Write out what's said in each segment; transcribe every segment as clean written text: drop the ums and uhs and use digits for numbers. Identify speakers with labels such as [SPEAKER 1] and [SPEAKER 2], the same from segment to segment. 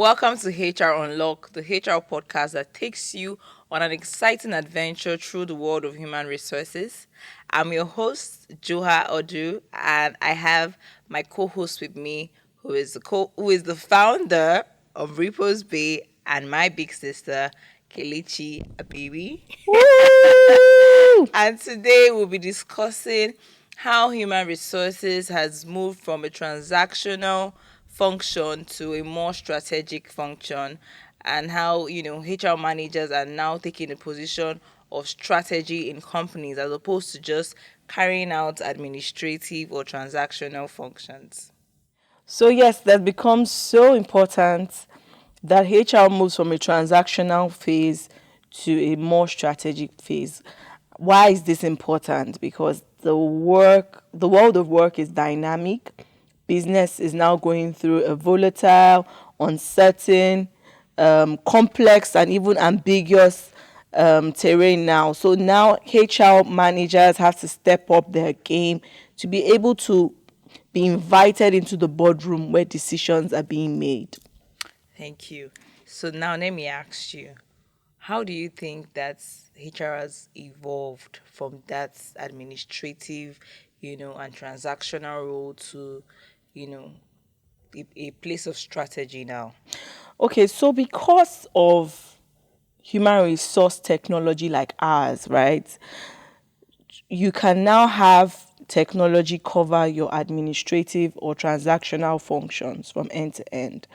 [SPEAKER 1] Welcome to HR Unlock, the HR podcast that takes you on an exciting adventure through the world of human resources. I'm your host, Joha Odu, and I have my co-host with me, who is the founder of Repos Bay, and my big sister, Kelechi Abibi.
[SPEAKER 2] Woo!
[SPEAKER 1] And today we'll be discussing how human resources has moved from a transactional function to a more strategic function, and how HR managers are now taking a position of strategy in companies as opposed to just carrying out administrative or transactional functions.
[SPEAKER 2] So, yes, that becomes so important that HR moves from a transactional phase to a more strategic phase. Why is this important? Because the world of work is dynamic. Business is now going through a volatile, uncertain, complex, and even ambiguous terrain now. So now HR managers have to step up their game to be able to be invited into the boardroom where decisions are being made.
[SPEAKER 1] Thank you. So now let me ask you, how do you think that HR has evolved from that administrative, and transactional role to, you know, a place of strategy now?
[SPEAKER 2] Okay, so because of human resource technology like ours, right, you can now have technology cover your administrative or transactional functions from end to end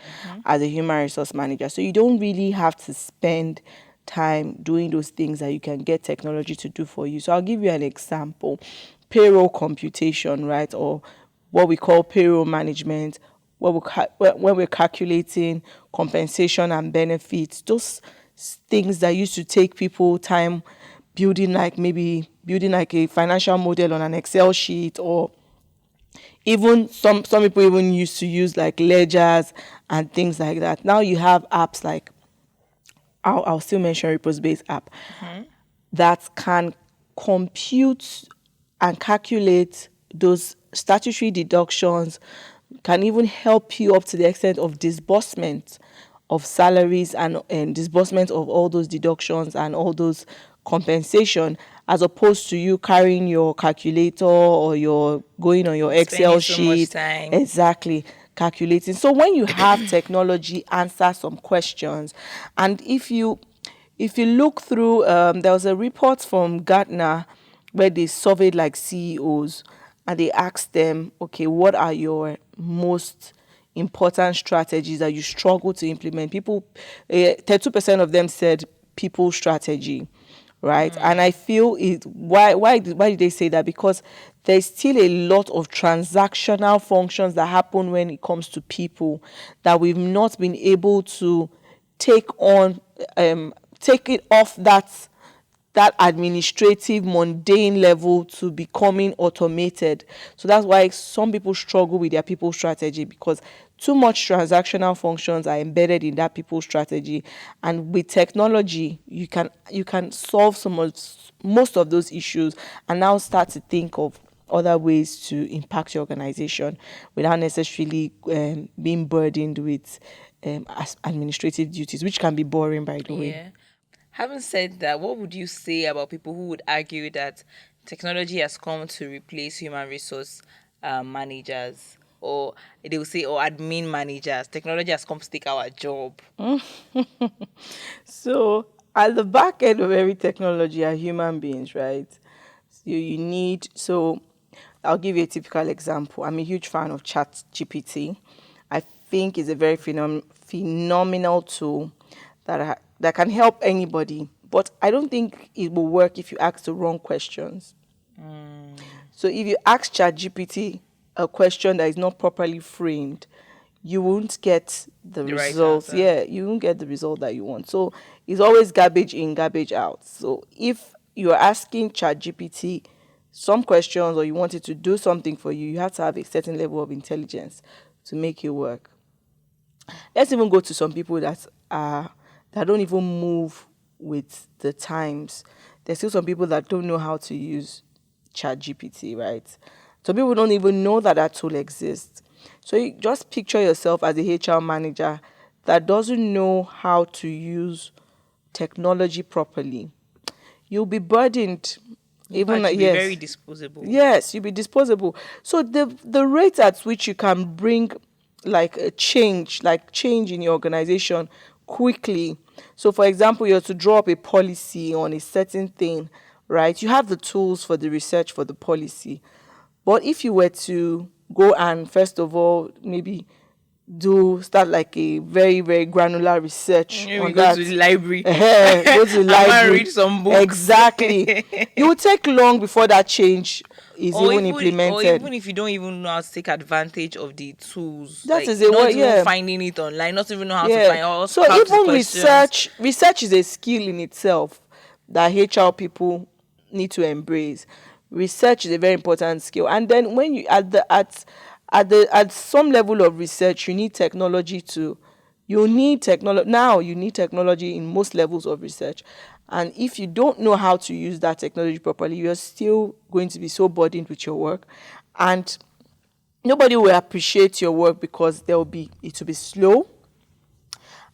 [SPEAKER 2] as a human resource manager. So you don't really have to spend time doing those things that you can get technology to do for you. So I'll give you an example. Payroll computation, right, or what we call payroll management, when we're calculating compensation and benefits, those things that used to take people time building like a financial model on an Excel sheet, or even some people even used to use like ledgers and things like that. Now you have apps like I'll still mention Repos based app that can compute and calculate those statutory deductions, can even help you up to the extent of disbursement of salaries and disbursement of all those deductions and all those compensation, as opposed to you carrying your calculator or your going on your
[SPEAKER 1] Spending
[SPEAKER 2] Excel
[SPEAKER 1] so much
[SPEAKER 2] sheet.
[SPEAKER 1] time.
[SPEAKER 2] Exactly, calculating. So when you have technology answer some questions, and if you look through, there was a report from Gartner where they surveyed like CEOs, and they asked them, okay, what are your most important strategies that you struggle to implement? 32% of them said people strategy, right? And I feel it. Why did they say that? Because there's still a lot of transactional functions that happen when it comes to people that we've not been able to take on, take it off that administrative mundane level to becoming automated. So that's why some people struggle with their people strategy, because too much transactional functions are embedded in that people strategy. And with technology, you can solve most of those issues, and now start to think of other ways to impact your organization without necessarily being burdened with administrative duties, which can be boring, by the way.
[SPEAKER 1] Yeah. Having said that, what would you say about people who would argue that technology has come to replace human resource managers? Or they will say, or admin managers. Technology has come to take our job.
[SPEAKER 2] So at the back end of every technology are human beings, right? So I'll give you a typical example. I'm a huge fan of Chat GPT. I think it's a very phenomenal tool that can help anybody. But I don't think it will work if you ask the wrong questions. So if you ask ChatGPT a question that is not properly framed, you won't get the
[SPEAKER 1] The right
[SPEAKER 2] results.
[SPEAKER 1] answer.
[SPEAKER 2] Yeah, you won't get the result that you want. So it's always garbage in, garbage out. So if you're asking ChatGPT some questions, or you want it to do something for you, you have to have a certain level of intelligence to make it work. Let's even go to some people that don't even move with the times. There's still some people that don't know how to use ChatGPT, right? Some people don't even know that that tool exists. So you just picture yourself as a HR manager that doesn't know how to use technology properly, you'll be burdened.
[SPEAKER 1] In
[SPEAKER 2] Even
[SPEAKER 1] fact, you'll be very
[SPEAKER 2] yes,
[SPEAKER 1] disposable.
[SPEAKER 2] yes, you'll be disposable. So the rate at which you can bring like a change, like change in your organization quickly. So for example, you're to draw up a policy on a certain thing, right? You have the tools for the research for the policy. But if you were to go and first of all maybe do start like a very very granular research
[SPEAKER 1] Maybe
[SPEAKER 2] on
[SPEAKER 1] go to
[SPEAKER 2] that,
[SPEAKER 1] the library.
[SPEAKER 2] go to the
[SPEAKER 1] I might read
[SPEAKER 2] library,
[SPEAKER 1] some books.
[SPEAKER 2] exactly, it will take long before that change is even
[SPEAKER 1] Or
[SPEAKER 2] implemented.
[SPEAKER 1] even if you don't even know how to take advantage of the tools,
[SPEAKER 2] That
[SPEAKER 1] like
[SPEAKER 2] is a
[SPEAKER 1] not
[SPEAKER 2] word,
[SPEAKER 1] even
[SPEAKER 2] yeah.
[SPEAKER 1] finding it online, not even know how to
[SPEAKER 2] Yeah.
[SPEAKER 1] find or
[SPEAKER 2] So
[SPEAKER 1] how to
[SPEAKER 2] even
[SPEAKER 1] questions.
[SPEAKER 2] research is a skill in itself that HR people need to embrace. Research is a very important skill. And then when you at some level of research, you need technology to you need technology now you need technology in most levels of research. And if you don't know how to use that technology properly, you're still going to be so burdened with your work, and nobody will appreciate your work because it will be slow,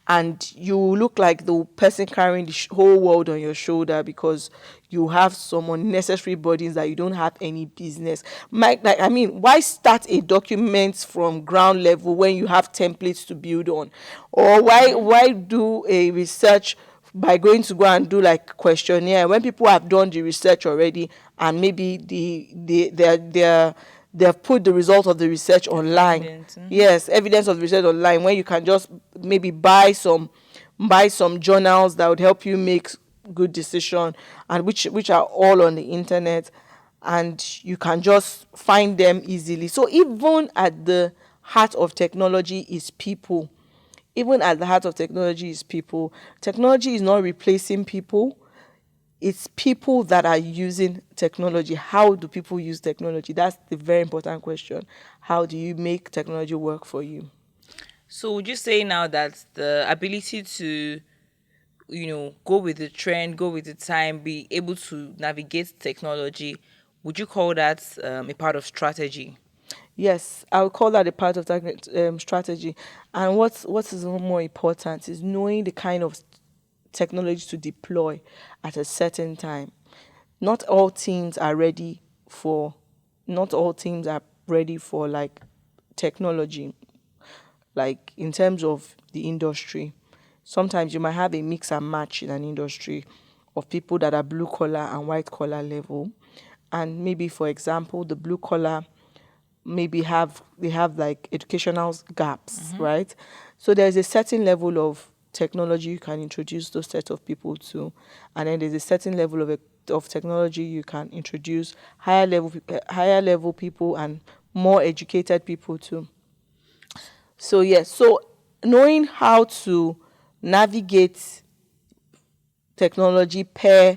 [SPEAKER 2] and you look like the person carrying the whole world on your shoulder because you have some unnecessary burdens that you don't have any business. Like, I mean, why start a document from ground level when you have templates to build on? Or why do a research by going to go and do like questionnaire when people have done the research already, and maybe they've put the result of the research
[SPEAKER 1] The
[SPEAKER 2] online.
[SPEAKER 1] findings.
[SPEAKER 2] Yes, evidence of the research online, when you can just maybe buy some journals that would help you make good decision, and which are all on the internet, and you can just find them easily. So even at the heart of technology is people. Even at the heart of technology is people. Technology is not replacing people, it's people that are using technology. How do people use technology? That's the very important question. How do you make technology work for you?
[SPEAKER 1] So would you say now that the ability to, go with the trend, go with the time, be able to navigate technology, would you call that a part of strategy?
[SPEAKER 2] Yes, I would call that a part of strategy. And what is even more important is knowing the kind of technology to deploy at a certain time. Not all teams are ready for not all teams are ready for like technology, like in terms of the industry. Sometimes you might have a mix and match in an industry of people that are blue collar and white collar level. And maybe for example, the blue collar maybe have like educational gaps, right? So there's a certain level of technology you can introduce those set of people to, and then there's a certain level of technology you can introduce higher level people and more educated people to. So yes, so knowing how to navigate technology per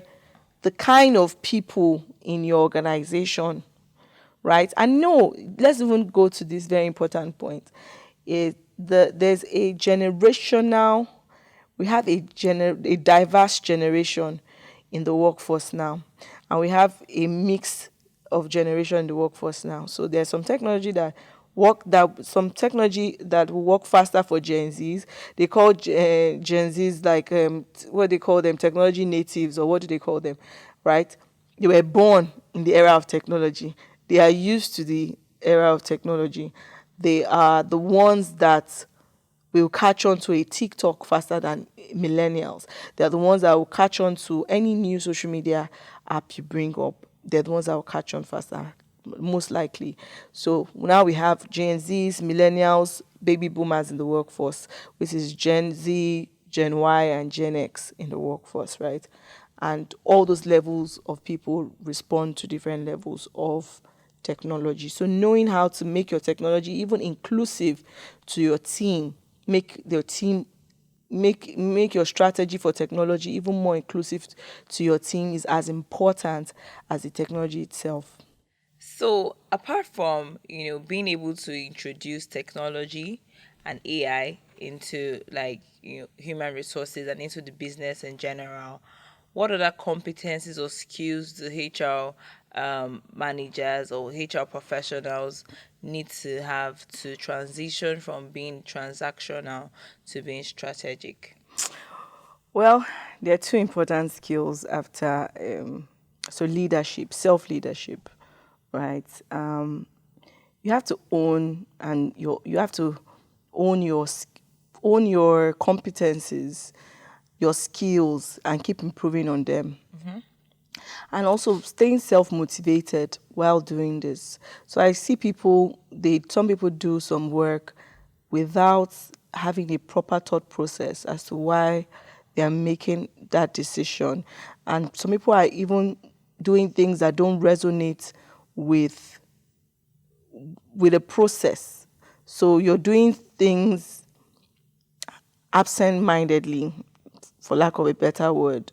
[SPEAKER 2] the kind of people in your organization, right? And no, let's even go to this very important point. There's a generational, we have a diverse generation in the workforce now, and we have a mix of generation in the workforce now. So there's some technology that will work faster for Gen Zs. They call Gen Zs like what they call them, technology natives, or what do they call them, right? They were born in the era of technology. They are used to the era of technology. They are the ones that will catch on to a TikTok faster than millennials. They're the ones that will catch on to any new social media app you bring up. They're the ones that will catch on faster, most likely. So now we have Gen Zs, millennials, baby boomers in the workforce, which is Gen Z, Gen Y, and Gen X in the workforce, right? And all those levels of people respond to different levels of technology. So knowing how to make your technology even inclusive to your team, make your team make your strategy for technology even more inclusive to your team is as important as the technology itself.
[SPEAKER 1] So, apart from, being able to introduce technology and AI into like, human resources and into the business in general, what other competencies or skills do HR managers or HR professionals need to have to transition from being transactional to being strategic?
[SPEAKER 2] Well, there are two important skills after so leadership, self leadership, right? You have to own and you have to own own your competencies, your skills, and keep improving on them, and also staying self-motivated while doing this. So I see people, they some people do some work without having a proper thought process as to why they are making that decision, and some people are even doing things that don't resonate with a process. So you're doing things absent-mindedly, for lack of a better word.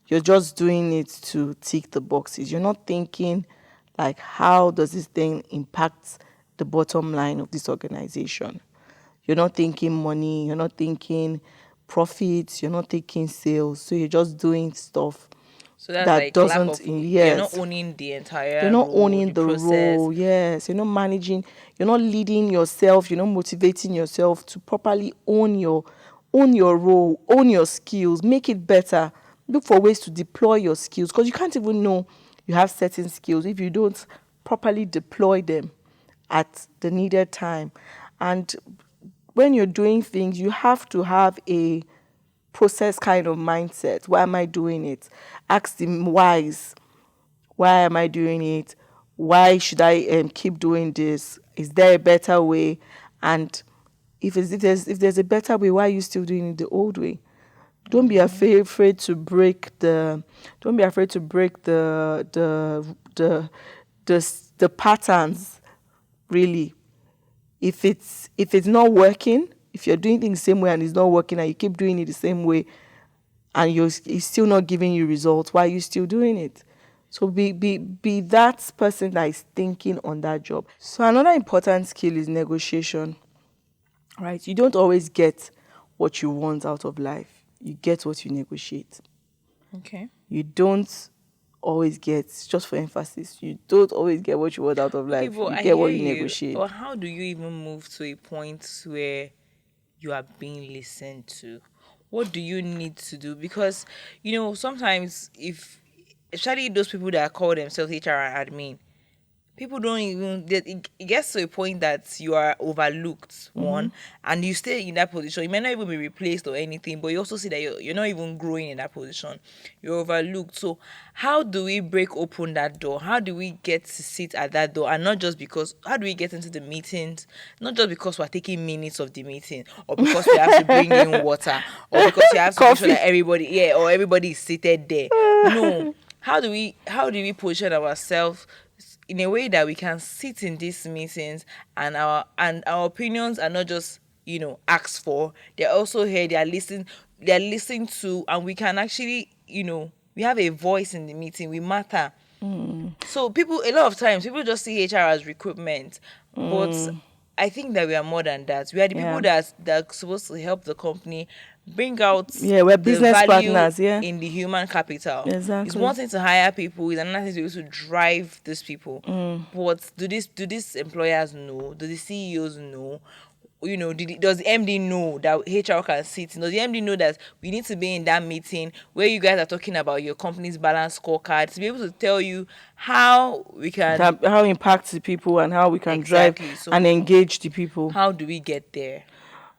[SPEAKER 2] You're just doing it to tick the boxes. You're not thinking like, how does this thing impact the bottom line of this organization? You're not thinking money, you're not thinking profits, you're not thinking sales. So you're just doing stuff
[SPEAKER 1] So that's
[SPEAKER 2] that
[SPEAKER 1] like lack
[SPEAKER 2] doesn't,
[SPEAKER 1] of, you're not
[SPEAKER 2] yes,
[SPEAKER 1] owning the
[SPEAKER 2] you're
[SPEAKER 1] entire
[SPEAKER 2] not
[SPEAKER 1] role,
[SPEAKER 2] owning
[SPEAKER 1] the
[SPEAKER 2] the
[SPEAKER 1] process.
[SPEAKER 2] role. Yes, you're not managing. You're not leading yourself. You're not motivating yourself to properly own your role, own your skills, make it better. Look for ways to deploy your skills, because you can't even know you have certain skills if you don't properly deploy them at the needed time. And when you're doing things, you have to have a process kind of mindset. Why am I doing it? Ask the whys. Why am I doing it? Why should I keep doing this? Is there a better way? And if there's a better way, why are you still doing it the old way? Don't be afraid to break the don't be afraid to break the patterns, really. If it's not working, if you're doing things the same way and it's not working and you keep doing it the same way, and it's still not giving you results, why are you still doing it? So be that person that is thinking on that job. So another important skill is negotiation, right? You don't always get what you want out of life. You get what you negotiate.
[SPEAKER 1] Okay.
[SPEAKER 2] You don't always get, just for emphasis, you don't always get what you want out of
[SPEAKER 1] Okay,
[SPEAKER 2] life.
[SPEAKER 1] but
[SPEAKER 2] You
[SPEAKER 1] I
[SPEAKER 2] get what
[SPEAKER 1] hear
[SPEAKER 2] you
[SPEAKER 1] you.
[SPEAKER 2] negotiate.
[SPEAKER 1] But how do you even move to a point where you are being listened to? What do you need to do? Because, sometimes if, especially those people that call themselves HR admin, people don't even it gets to a point that you are overlooked, one, and you stay in that position. You may not even be replaced or anything, but you also see that you're not even growing in that position. You're overlooked. So how do we break open that door? How do we get to sit at that door? And not just because, how do we get into the meetings, not just because we're taking minutes of the meeting, or because we have to bring in water, or because you have to make sure that
[SPEAKER 2] Coffee.
[SPEAKER 1] everybody, yeah, or everybody is seated there. No. How do we position ourselves in a way that we can sit in these meetings, and our opinions are not just asked for, they're also heard, they're listened to, and we can actually, we have a voice in the meeting, we matter. So a lot of times people just see HR as recruitment, but I think that we are more than that. We are the people
[SPEAKER 2] Yeah.
[SPEAKER 1] that are supposed to help the company bring out
[SPEAKER 2] Yeah, we're
[SPEAKER 1] the
[SPEAKER 2] business
[SPEAKER 1] value
[SPEAKER 2] partners, yeah.
[SPEAKER 1] in the human capital. It's one
[SPEAKER 2] Exactly.
[SPEAKER 1] thing to hire people, it's another thing to be able to drive these people. But do these employers know? Do the CEOs know? Does the MD know that HR can sit? Does the MD know that we need to be in that meeting where you guys are talking about your company's balance scorecard, to be able to tell you how we can.
[SPEAKER 2] That how it impacts the people and how we can drive
[SPEAKER 1] Exactly. So
[SPEAKER 2] and engage the people.
[SPEAKER 1] how do we get there?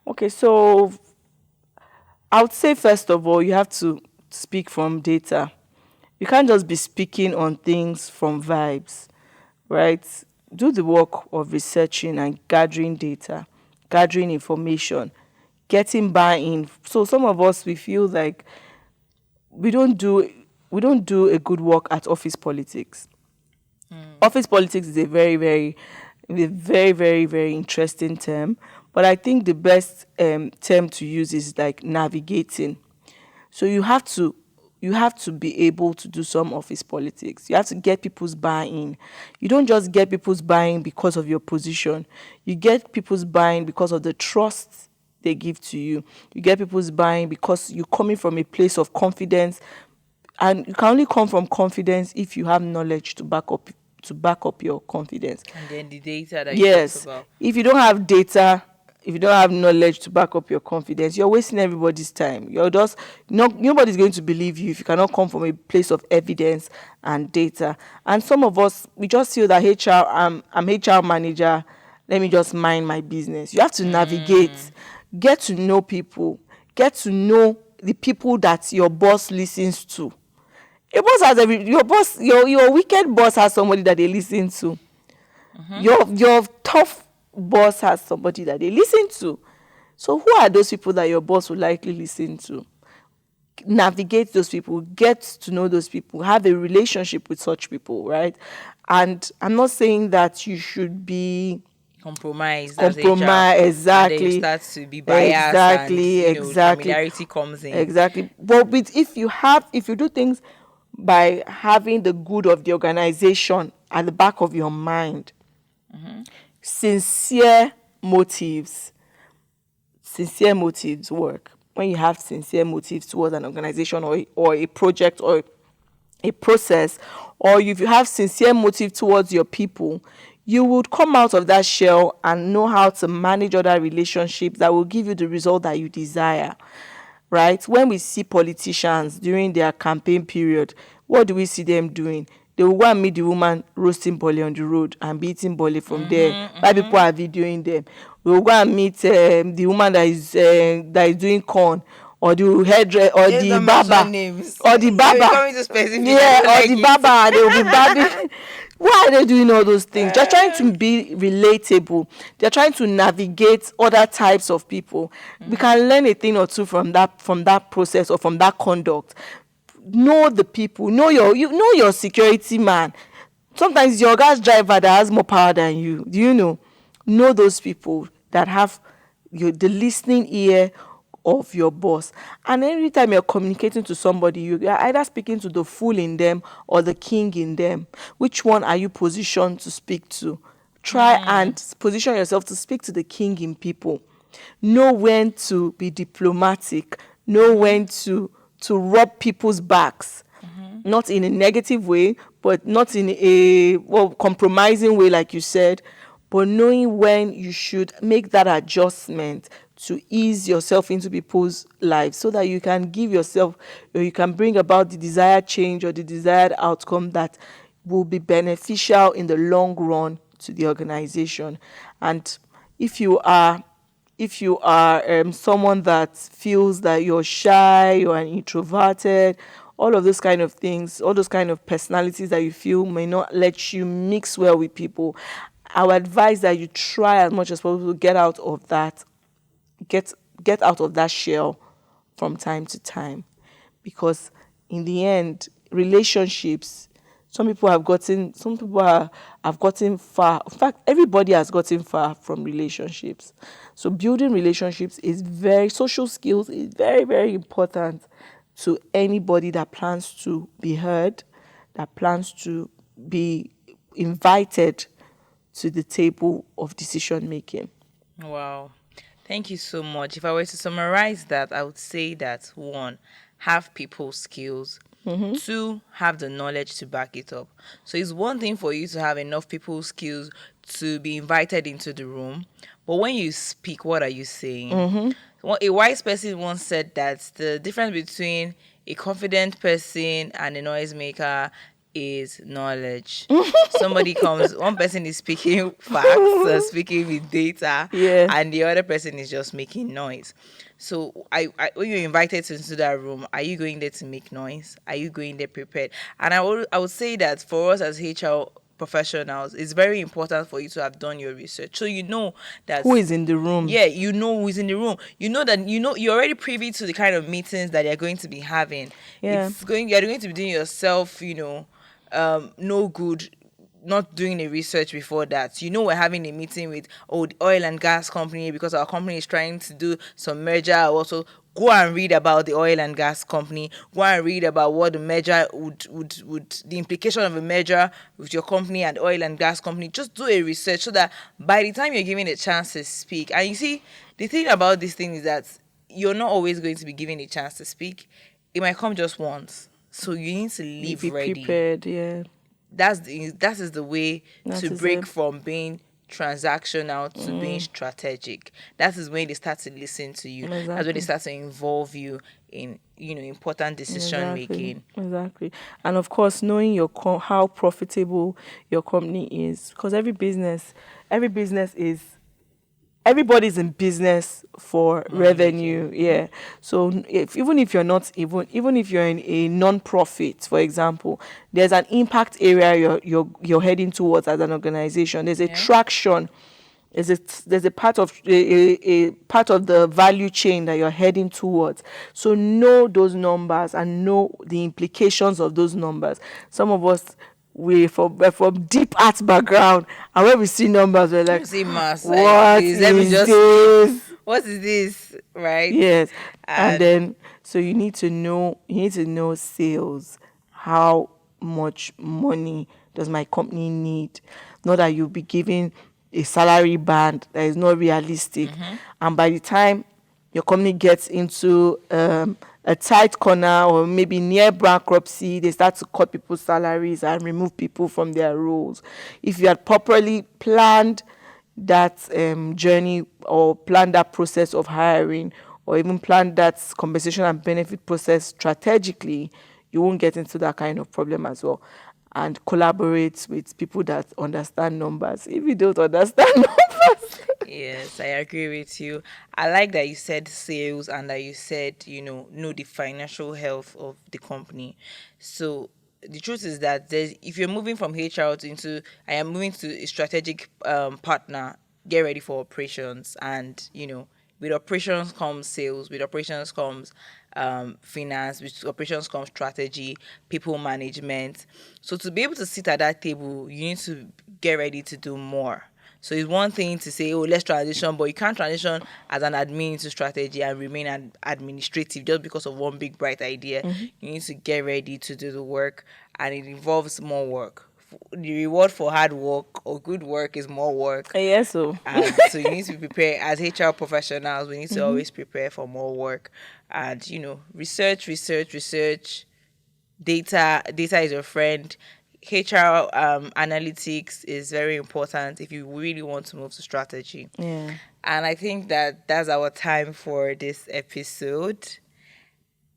[SPEAKER 2] Okay, so I would say first of all, you have to speak from data. You can't just be speaking on things from vibes, right? Do the work of researching and gathering data, gathering information, getting buy-in. So some of us, we feel like we don't do we don't do a good work at office politics. Office politics is a very interesting term, but I think the best term to use is like navigating. So you have to be able to do some office politics. You have to get people's buy-in. You don't just get people's buy-in because of your position. You get people's buy-in because of the trust they give to you. You get people's buy-in because you're coming from a place of confidence and you can only come from confidence if you have knowledge to back up your confidence.
[SPEAKER 1] And then the data that you talked
[SPEAKER 2] Yes,
[SPEAKER 1] about.
[SPEAKER 2] if you don't have data, if you don't have knowledge to back up your confidence, you're wasting everybody's time. You're just nobody's going to believe you if you cannot come from a place of evidence and data. And some of us, we just feel that HR, I'm HR manager, let me just mind my business. You have to navigate, get to know people, get to know the people that your boss listens to. Your wicked boss has somebody that they listen to. Your tough boss has somebody that they listen to. So who are those people that your boss will likely listen to? Navigate those people, get to know those people, have a relationship with such people, right? And I'm not saying that you should be
[SPEAKER 1] Compromised as HR,
[SPEAKER 2] compromise.
[SPEAKER 1] and then you
[SPEAKER 2] Exactly,
[SPEAKER 1] start to be biased, and
[SPEAKER 2] exactly, exactly,
[SPEAKER 1] familiarity comes in.
[SPEAKER 2] exactly. But if you do things by having the good of the organization at the back of your mind, sincere motives sincere motives work. When you have sincere motives towards an organization, or a project, or a process, or if you have sincere motive towards your people, you would come out of that shell and know how to manage other relationships that will give you the result that you desire. Right? When we see politicians during their campaign period, what do we see them doing? They will go and meet the woman roasting bole on the road and be eating bole from there. Why people are videoing them? We will go and meet the woman that is doing corn, or the hairdresser, or
[SPEAKER 1] Let's
[SPEAKER 2] the
[SPEAKER 1] not mention
[SPEAKER 2] barber,
[SPEAKER 1] names.
[SPEAKER 2] or the
[SPEAKER 1] We're
[SPEAKER 2] barber.
[SPEAKER 1] coming to specific. I
[SPEAKER 2] Yeah,
[SPEAKER 1] don't
[SPEAKER 2] or
[SPEAKER 1] like
[SPEAKER 2] the
[SPEAKER 1] it.
[SPEAKER 2] barber, and they will be barbing. Why are they doing all those things? They're trying to be relatable. They're trying to navigate other types of people. We can learn a thing or two from that process, or from that conduct. Know the people. Know your security man. Sometimes your gas driver that has more power than you. Do you know? Know those people that have the listening ear of your boss. And every time you're communicating to somebody, you are either speaking to the fool in them or the king in them. Which one are you positioned to speak to? Try and position yourself to speak to the king in people. Know when to be diplomatic. Know when to rub people's backs, not in a negative way, but not in a compromising way, like you said, but knowing when you should make that adjustment to ease yourself into people's lives, so that you can give yourself, or you can bring about the desired change or the desired outcome that will be beneficial in the long run to the organization. And if you are someone that feels that you're shy, you're an introverted, all of those kind of things, all those kind of personalities that you feel may not let you mix well with people, I would advise that you try as much as possible to get get out of that shell from time to time. Because in the end, relationships, some people have gotten far. In fact, everybody has gotten far from relationships. So building relationships is social skills is very, very important to anybody that plans to be heard, that plans to be invited to the table of decision making.
[SPEAKER 1] Wow. Thank you so much. If I were to summarize that, I would say that one, have people skills. Two, have the knowledge to back it up. So it's one thing for you to have enough people skills to be invited into the room, but when you speak, what are you saying? A wise person once said that the difference between a confident person and a noisemaker is knowledge. One person is speaking facts, speaking with data,
[SPEAKER 2] Yeah.
[SPEAKER 1] and the other person is just making noise. So, when you're invited into that room, are you going there to make noise? Are you going there prepared? And I would say that for us as HR professionals, it's very important for you to have done your research, so you know that
[SPEAKER 2] Who is in the room?
[SPEAKER 1] yeah, you know who's in the room. You know that you're already privy to the kind of meetings that you're going to be having.
[SPEAKER 2] Yeah.
[SPEAKER 1] You're going to be doing yourself, no good not doing a research before that. We're having a meeting with the oil and gas company because our company is trying to do some merger. Also, go and read about the oil and gas company. Go and read about what the merger would the implication of a merger with your company and oil and gas company. Just do a research so that by the time you're given a chance to speak, and you see, the thing about this thing is that you're not always going to be given a chance to speak. It might come just once. So you need to
[SPEAKER 2] You
[SPEAKER 1] live
[SPEAKER 2] be
[SPEAKER 1] ready.
[SPEAKER 2] prepared. Yeah,
[SPEAKER 1] That is the way to
[SPEAKER 2] that is
[SPEAKER 1] break
[SPEAKER 2] it.
[SPEAKER 1] from being transactional to being strategic. That is when they start to listen to you. That's when they
[SPEAKER 2] Exactly.
[SPEAKER 1] start to involve you in important decision
[SPEAKER 2] Exactly,
[SPEAKER 1] making.
[SPEAKER 2] exactly, and of course, knowing how profitable your company is, because every business is everybody's in business for
[SPEAKER 1] Money making.
[SPEAKER 2] revenue. Yeah, so if even if you're not even if you're in a non-profit, for example, there's an impact area you're heading towards as an organization. There's a
[SPEAKER 1] Yeah.
[SPEAKER 2] traction. There's a part of a part of the value chain that you're heading towards. So know those numbers and know the implications of those numbers. Some of us, we're from deep art background, and when we see numbers we're
[SPEAKER 1] You
[SPEAKER 2] like,
[SPEAKER 1] see mass like
[SPEAKER 2] what
[SPEAKER 1] this. Let me
[SPEAKER 2] is
[SPEAKER 1] just skip.
[SPEAKER 2] this?
[SPEAKER 1] What is this? Right?
[SPEAKER 2] Yes. And
[SPEAKER 1] And
[SPEAKER 2] then, so you need to know sales. How much money does my company need? Not that you'll be giving a salary band that is not realistic. And by the time your company gets into a tight corner or maybe near bankruptcy, they start to cut people's salaries and remove people from their roles. If you had properly planned that journey, or plan that process of hiring, or even plan that compensation and benefit process strategically, you won't get into that kind of problem as well. And collaborate with people that understand numbers. If you don't understand numbers,
[SPEAKER 1] yes, I agree with you. I like that you said sales and that you said, know the financial health of the company. So the truth is that if you're moving from HR into, I am moving to a strategic partner, get ready for operations. And, with operations comes sales, with operations comes finance, with operations comes strategy, people management. So to be able to sit at that table, you need to get ready to do more. So it's one thing to say, oh, let's transition, but you can't transition as an admin to strategy and remain an administrative just because of one big bright idea. You need to get ready to do the work, and it involves more work. The reward for hard work or good work is more work.
[SPEAKER 2] yes, so
[SPEAKER 1] And so you need to be prepared as HR professionals. We need to always prepare for more work, and research, research, research. Data is your friend. HR analytics is very important if you really want to move to strategy.
[SPEAKER 2] yeah,
[SPEAKER 1] And I think that that's our time for this episode.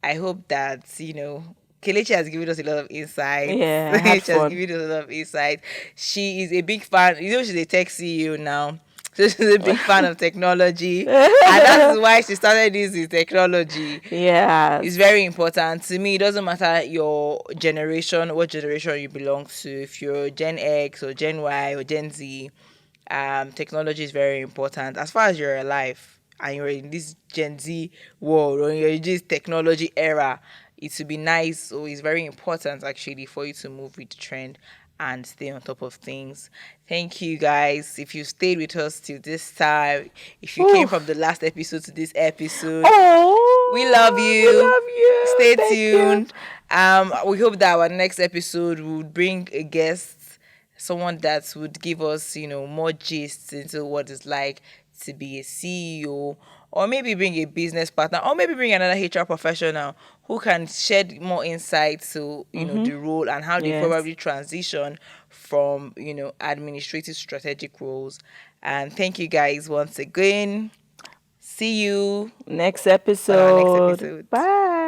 [SPEAKER 1] I hope that, Kelechi has given us a lot of insights.
[SPEAKER 2] yeah, I had
[SPEAKER 1] She has
[SPEAKER 2] fun.
[SPEAKER 1] given us a lot of insight. She is a big fan. She's a tech CEO now. So she's a big fan of technology. And that's why she started using technology.
[SPEAKER 2] Yeah,
[SPEAKER 1] It's very important to me. It doesn't matter your generation, what generation you belong to. If you're Gen X or Gen Y or Gen Z, technology is very important. As far as you're alive and you're in this Gen Z world or you're in this technology era, it would be nice. So it's very important actually for you to move with the trend and stay on top of things. Thank you guys. If you stayed with us till this time, if you came
[SPEAKER 2] ooh,
[SPEAKER 1] from the last episode to this episode, we love
[SPEAKER 2] oh, we
[SPEAKER 1] you.
[SPEAKER 2] love you,
[SPEAKER 1] Stay
[SPEAKER 2] thank you.
[SPEAKER 1] tuned. We hope that our next episode would bring a guest, someone that would give us, more gist into what it's like to be a CEO, or maybe bring a business partner, or maybe bring another HR professional who can shed more insight to, the role and how they
[SPEAKER 2] Yes,
[SPEAKER 1] probably transition from, administrative strategic roles. And thank you guys once again. See you
[SPEAKER 2] next
[SPEAKER 1] on our next
[SPEAKER 2] episode,
[SPEAKER 1] episode.
[SPEAKER 2] bye.